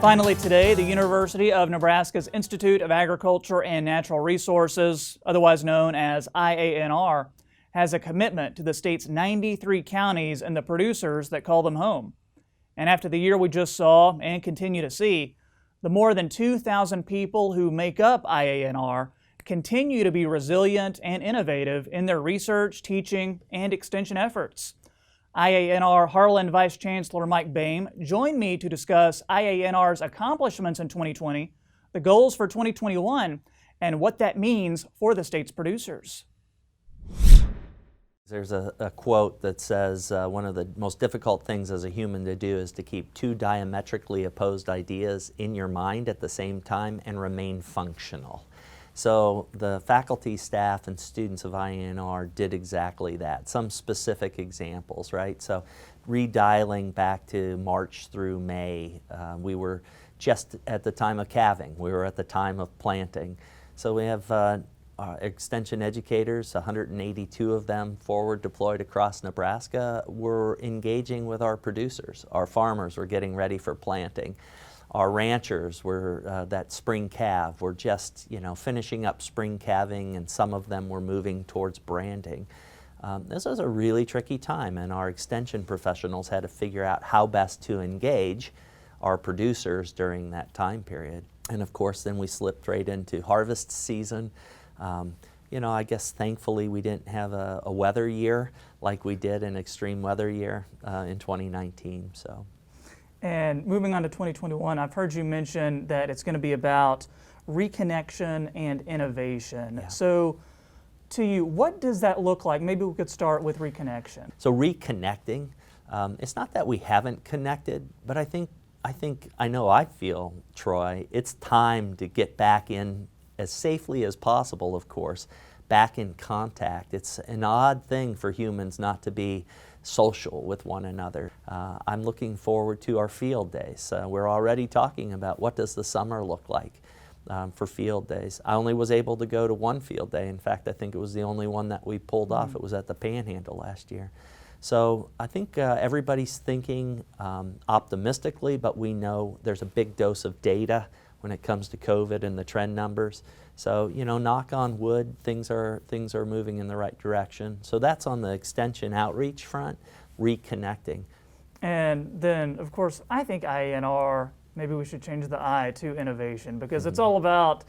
Finally today, the University of Nebraska's Institute of Agriculture and Natural Resources, otherwise known as IANR, has a commitment to the state's 93 counties and the producers that call them home. And after the year we just saw and continue to see, the more than 2,000 people who make up IANR continue to be resilient and innovative in their research, teaching, and extension efforts. IANR Harlan Vice Chancellor Mike Boehm joined me to discuss IANR's accomplishments in 2020, the goals for 2021, and what that means for the state's producers. There's a quote that says one of the most difficult things as a human to do is to keep two diametrically opposed ideas in your mind at the same time and remain functional. So the faculty, staff, and students of IANR did exactly that. Some specific examples, right? So redialing back to March through May, we were just at the time of calving. We were at the time of planting. So we have extension educators, 182 of them forward deployed across Nebraska, were engaging with our producers. Our farmers were getting ready for planting. Our ranchers were that spring calve. We're just finishing up spring calving, and some of them were moving towards branding. This was a really tricky time, and our extension professionals had to figure out how best to engage our producers during that time period. And of course, then we slipped right into harvest season. I guess thankfully we didn't have a weather year like we did an extreme weather year in 2019. So. And moving on to 2021, I've heard you mention that it's going to be about reconnection and innovation. Yeah. So to you, what does that look like? Maybe we could start with reconnection. So reconnecting, it's not that we haven't connected, but I feel, Troy, it's time to get back in as safely as possible, of course, back in contact. It's an odd thing for humans not to be social with one another. I'm looking forward to our field days. We're already talking about what does the summer look like for field days. I only was able to go to one field day. In fact, I think it was the only one that we pulled off. It was at the Panhandle last year. So I think everybody's thinking optimistically, but we know there's a big dose of data when it comes to COVID and the trend numbers. So, knock on wood, things are moving in the right direction. So that's on the extension outreach front, reconnecting. And then, of course, I think IANR, maybe we should change the I to innovation, because it's all about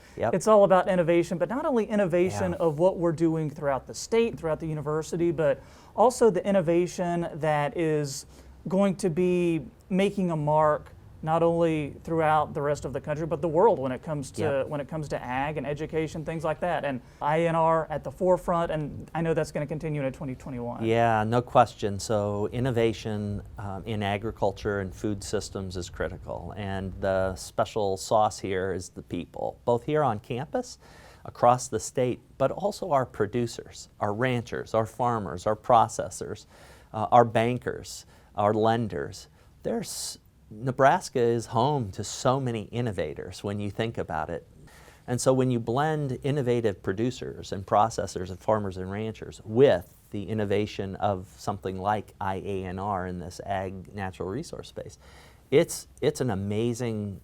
innovation, but not only innovation of what we're doing throughout the state, throughout the university, but also the innovation that is going to be making a mark not only throughout the rest of the country, but the world when it comes to ag and education, things like that. And IANR at the forefront, and I know that's going to continue in 2021. Yeah, no question. So innovation in agriculture and food systems is critical, and the special sauce here is the people, both here on campus, across the state, but also our producers, our ranchers, our farmers, our processors, our bankers, our lenders. Nebraska is home to so many innovators when you think about it. And so when you blend innovative producers and processors and farmers and ranchers with the innovation of something like IANR in this ag natural resource space, it's an amazing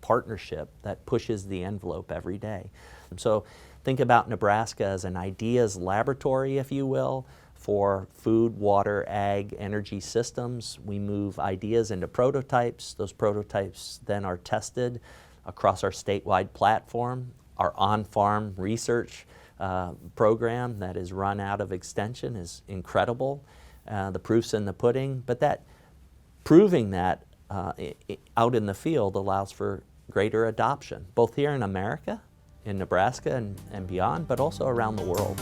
partnership that pushes the envelope every day. So think about Nebraska as an ideas laboratory, if you will, for food, water, ag, energy systems. We move ideas into prototypes. Those prototypes then are tested across our statewide platform. Our on-farm research program that is run out of Extension is incredible. The proof's in the pudding, but proving that out in the field allows for greater adoption, both here in America, in Nebraska and beyond, but also around the world.